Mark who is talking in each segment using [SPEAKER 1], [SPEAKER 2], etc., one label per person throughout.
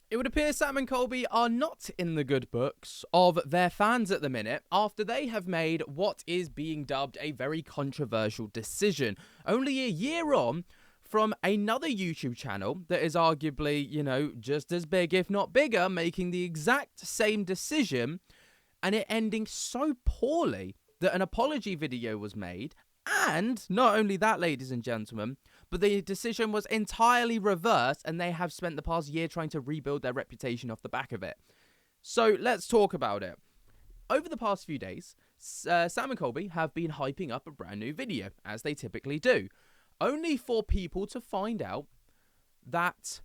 [SPEAKER 1] It would appear Sam and Colby are not in the good books of their fans at the minute after they have made what is being dubbed a very controversial decision. Only a year on from another YouTube channel that is arguably, just as big, if not bigger, making the exact same decision and it ending so poorly that an apology video was made. And not only that, ladies and gentlemen, but the decision was entirely reversed and they have spent the past year trying to rebuild their reputation off the back of it. So let's talk about it. Over the past few days, Sam and Colby have been hyping up a brand new video, as they typically do, only for people to find out that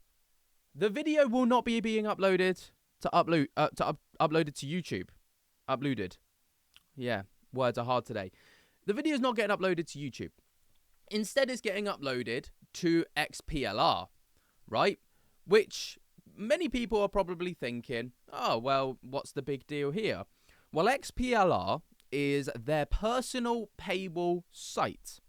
[SPEAKER 1] the video will not be being uploaded uploaded to YouTube. Uploaded. Yeah, words are hard today. The video is not getting uploaded to YouTube. Instead, it's getting uploaded to XPLR, right? Which many people are probably thinking, oh, well, what's the big deal here? Well, XPLR is their personal paywall site.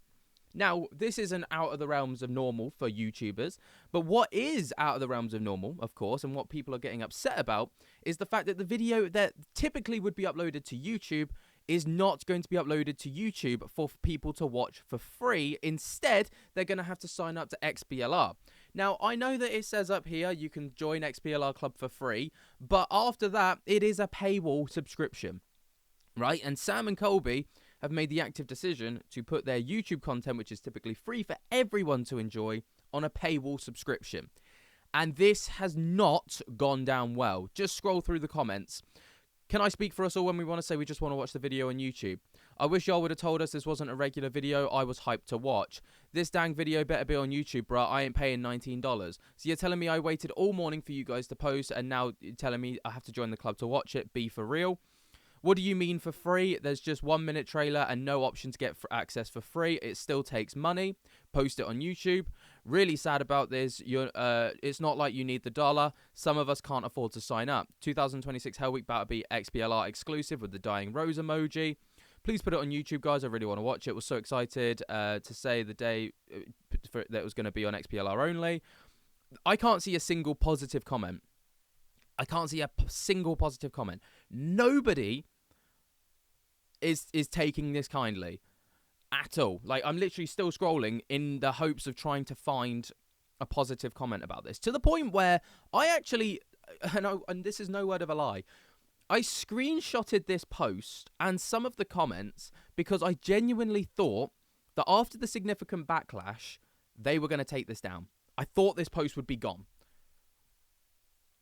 [SPEAKER 1] Now, this isn't out of the realms of normal for YouTubers, but what is out of the realms of normal, of course, and what people are getting upset about is the fact that the video that typically would be uploaded to YouTube is not going to be uploaded to YouTube for people to watch for free. Instead, they're going to have to sign up to XBLR. Now, I know that it says up here you can join XBLR Club for free, but after that, it is a paywall subscription, right? And Sam and Colby have made the active decision to put their YouTube content, which is typically free for everyone to enjoy, on a paywall subscription. And this has not gone down well. Just scroll through the comments. Can I speak for us all when we want to say we just want to watch the video on YouTube? I wish y'all would have told us this wasn't a regular video I was hyped to watch. This dang video better be on YouTube, bruh. I ain't paying $19. So you're telling me I waited all morning for you guys to post and now you're telling me I have to join the club to watch it? Be for real? What do you mean for free? There's just 1 minute trailer and no option to get access for free. It still takes money. Post it on YouTube. Really sad about this. It's not like you need the dollar. Some of us can't afford to sign up. 2026 Hell Week better be XBLR exclusive with the dying rose emoji. Please put it on YouTube, guys. I really want to watch it. Was so excited to say the day that it was going to be on XBLR only. I can't see a single positive comment. Nobody is taking this kindly at all. Like, I'm literally still scrolling in the hopes of trying to find a positive comment about this, to the point where I actually, and this is no word of a lie, I screenshotted this post and some of the comments because I genuinely thought that after the significant backlash, they were going to take this down. I thought this post would be gone.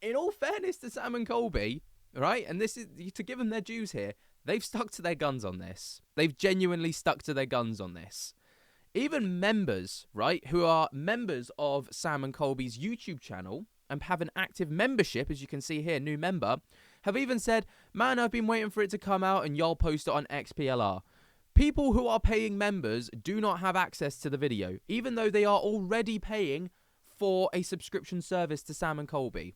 [SPEAKER 1] In all fairness to Sam and Colby, right, and this is to give them their dues here, they've stuck to their guns on this. They've genuinely stuck to their guns on this. Even members, right, who are members of Sam and Colby's YouTube channel and have an active membership, as you can see here, new member, have even said, man, I've been waiting for it to come out and y'all post it on XPLR. People who are paying members do not have access to the video, even though they are already paying for a subscription service to Sam and Colby.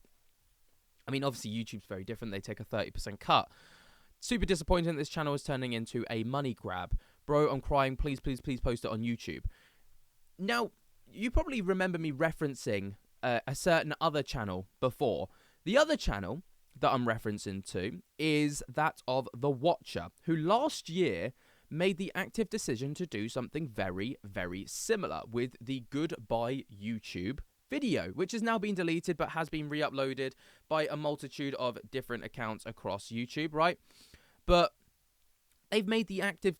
[SPEAKER 1] I mean, obviously, YouTube's very different. They take a 30% cut. Super disappointing this channel is turning into a money grab. Bro, I'm crying. Please, please, please post it on YouTube. Now, you probably remember me referencing a certain other channel before. The other channel that I'm referencing to is that of The Watcher, who last year made the active decision to do something very, very similar with the Goodbye YouTube video, which has now been deleted but has been re-uploaded by a multitude of different accounts across YouTube, right? But they made the active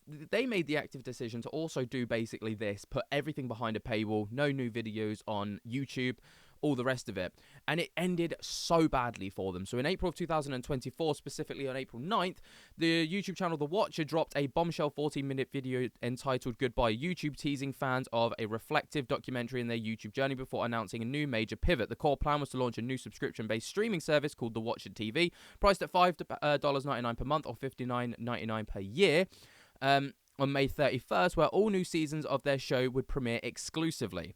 [SPEAKER 1] decision to also do basically this, put everything behind a paywall, no new videos on YouTube, all the rest of it. And it ended so badly for them. So in April of 2024, specifically on April 9th, the YouTube channel The Watcher dropped a bombshell 14-minute video entitled Goodbye YouTube, teasing fans of a reflective documentary in their YouTube journey before announcing a new major pivot. The core plan was to launch a new subscription-based streaming service called The Watcher TV, priced at $5.99 per month or $59.99 per year, on May 31st, where all new seasons of their show would premiere exclusively.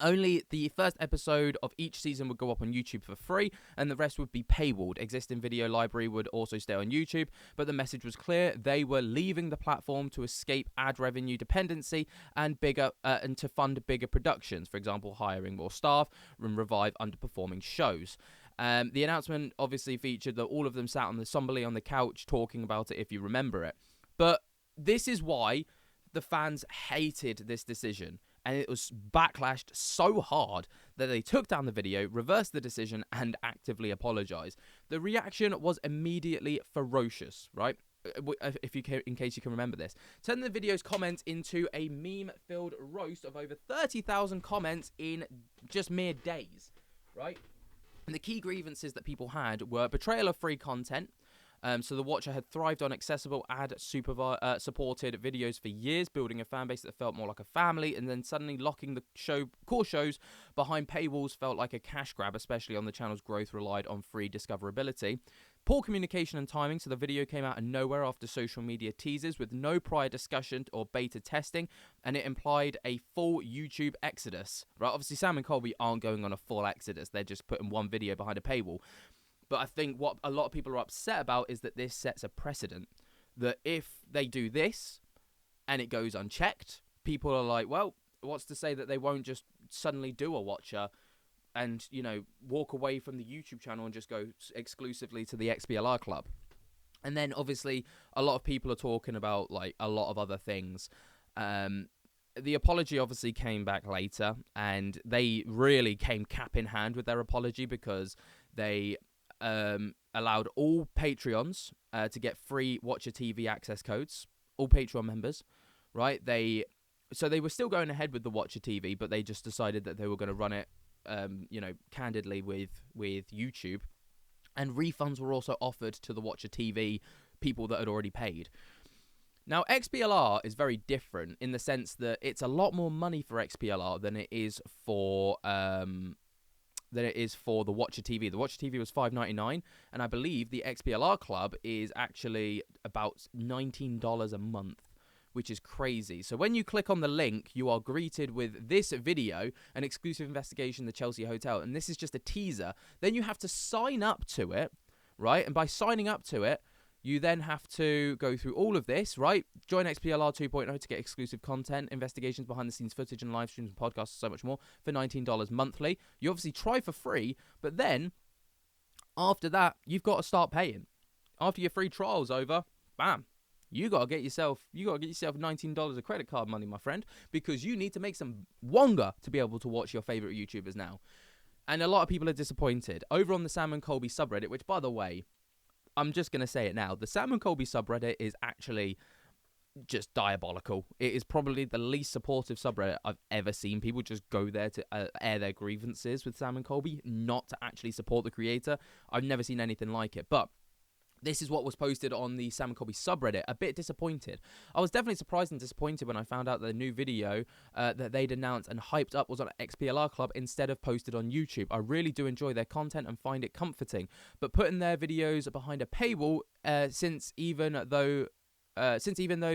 [SPEAKER 1] Only the first episode of each season would go up on YouTube for free, and the rest would be paywalled. Existing video library would also stay on YouTube, but the message was clear. They were leaving the platform to escape ad revenue dependency and to fund bigger productions, for example, hiring more staff and revive underperforming shows. The announcement obviously featured that all of them sat somberly on the couch talking about it, if you remember it. But this is why the fans hated this decision, and it was backlashed so hard that they took down the video, reversed the decision, and actively apologized. The reaction was immediately ferocious, right? In case you can remember this, turning the video's comments into a meme-filled roast of over 30,000 comments in just mere days, right? And the key grievances that people had were betrayal of free content. So the Watcher had thrived on accessible ad-supported videos for years, building a fan base that felt more like a family, and then suddenly locking the core shows behind paywalls felt like a cash grab, especially on the channel's growth relied on free discoverability. Poor communication and timing, so the video came out of nowhere after social media teasers with no prior discussion or beta testing, and it implied a full YouTube exodus. Right? Obviously, Sam and Colby aren't going on a full exodus. They're just putting one video behind a paywall. But I think what a lot of people are upset about is that this sets a precedent that if they do this and it goes unchecked, people are like, well, what's to say that they won't just suddenly do a Watcher and, you know, walk away from the YouTube channel and just go exclusively to the XBLR club? And then obviously a lot of people are talking about like a lot of other things. The apology obviously came back later, and they really came cap in hand with their apology because they allowed all Patreons to get free Watcher TV access codes, all Patreon members, right? So they were still going ahead with the Watcher TV, but they just decided that they were going to run it, candidly with YouTube. And refunds were also offered to the Watcher TV people that had already paid. Now, XBLR is very different in the sense that it's a lot more money for XBLR than it is for the Watcher TV. The Watcher TV was $5.99, and I believe the XBLR Club is actually about $19 a month, which is crazy. So when you click on the link, you are greeted with this video, an exclusive investigation, the Chelsea Hotel, and this is just a teaser. Then you have to sign up to it, right? And by signing up to it, you then have to go through all of this, right? Join XBLR 2.0 to get exclusive content, investigations, behind-the-scenes footage, and live streams and podcasts, and so much more for $19 monthly. You obviously try for free, but then after that, you've got to start paying. After your free trial's over, bam, you got to get yourself $19 of credit card money, my friend, because you need to make some wonga to be able to watch your favorite YouTubers now. And a lot of people are disappointed. Over on the Sam and Colby subreddit, which, by the way, I'm just going to say it now. The Sam and Colby subreddit is actually just diabolical. It is probably the least supportive subreddit I've ever seen. People just go there to air their grievances with Sam and Colby, not to actually support the creator. I've never seen anything like it. But this is what was posted on the Sam and Colby subreddit. A bit disappointed. I was definitely surprised and disappointed when I found out that the new video that they'd announced and hyped up was on XBLR Club instead of posted on YouTube. I really do enjoy their content and find it comforting. But putting their videos behind a paywall, since even though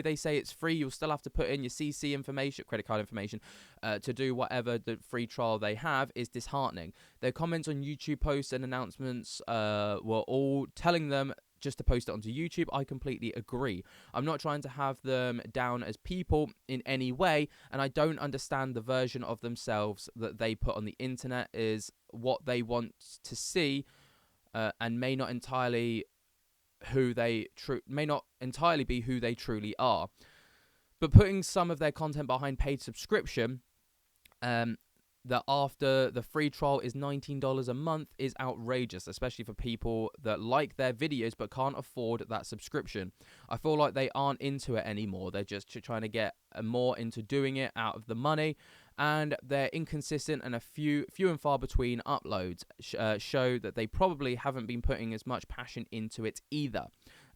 [SPEAKER 1] they say it's free, you'll still have to put in your CC information, credit card information, to do whatever the free trial they have, is disheartening. Their comments on YouTube posts and announcements were all telling them just to post it onto YouTube. I completely agree. I'm not trying to have them down as people in any way, and I don't understand the version of themselves that they put on the internet is what they want to see, and may not entirely be who they truly are. But putting some of their content behind paid subscription, that after the free trial is $19 a month, is outrageous, especially for people that like their videos but can't afford that subscription. I feel like they aren't into it anymore. They're just trying to get more into doing it out of the money, and they're inconsistent, and a few and far between uploads show that they probably haven't been putting as much passion into it either,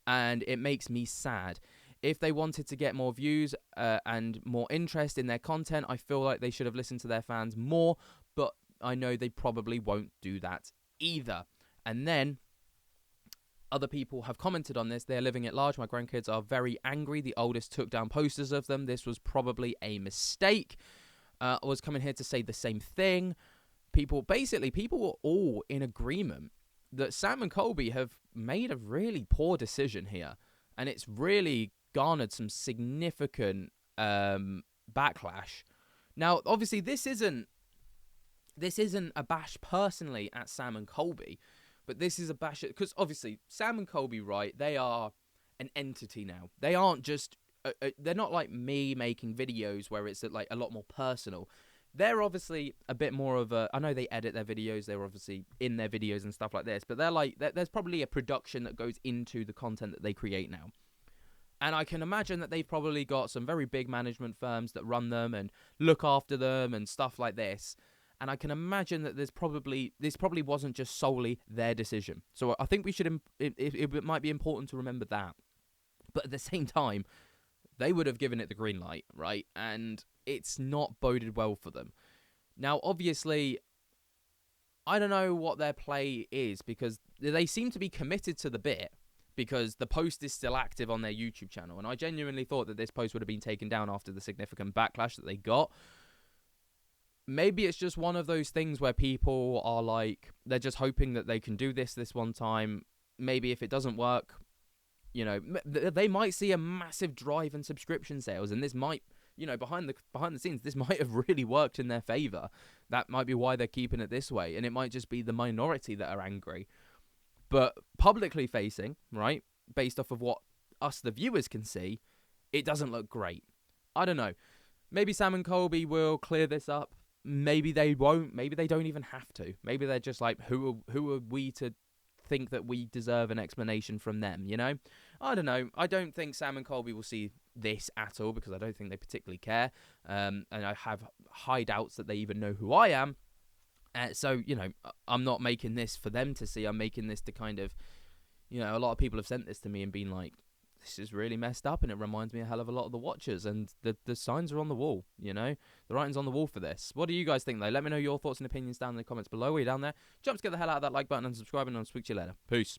[SPEAKER 1] and it makes me sad. If they wanted to get more views and more interest in their content, I feel like they should have listened to their fans more, but I know they probably won't do that either. And then other people have commented on this. They're living at large. My grandkids are very angry. The oldest took down posters of them. This was probably a mistake. I was coming here to say the same thing. People were all in agreement that Sam and Colby have made a really poor decision here. And it's really garnered some significant backlash. Now, obviously, this isn't a bash personally at Sam and Colby. But this is a bash, because obviously Sam and Colby, right? They are an entity now. They aren't just. They're not like me making videos where it's like a lot more personal. They're obviously a bit more of a. I know they edit their videos. They're obviously in their videos and stuff like this. But they're like, there's probably a production that goes into the content that they create now. And I can imagine that they've probably got some very big management firms that run them and look after them and stuff like this. And I can imagine that this probably wasn't just solely their decision. So I think we should it might be important to remember that. But at the same time, they would have given it the green light, right? And it's not boded well for them. Now, obviously, I don't know what their play is, because they seem to be committed to the bit, because the post is still active on their YouTube channel. And I genuinely thought that this post would have been taken down after the significant backlash that they got. Maybe it's just one of those things where people are like, they're just hoping that they can do this one time. Maybe if it doesn't work, you know, they might see a massive drive in subscription sales, and this might, you know, behind the scenes, this might have really worked in their favor. That might be why they're keeping it this way, and it might just be the minority that are angry. But publicly facing, right, based off of what us, the viewers, can see, it doesn't look great. I don't know. Maybe Sam and Colby will clear this up. Maybe they won't. Maybe they don't even have to. Maybe they're just like, who are we to think that we deserve an explanation from them, you know? I don't know. I don't think Sam and Colby will see this at all, because I don't think they particularly care. And I have high doubts that they even know who I am. So, you know, I'm not making this for them to see. I'm making this to kind of, you know, a lot of people have sent this to me and been like, this is really messed up, and it reminds me a hell of a lot of the Watchers, and the signs are on the wall, you know? The writing's on the wall for this. What do you guys think, though? Let me know your thoughts and opinions down in the comments below. Are you down there? Jump to get the hell out of that like button and subscribe, and I'll speak to you later. Peace.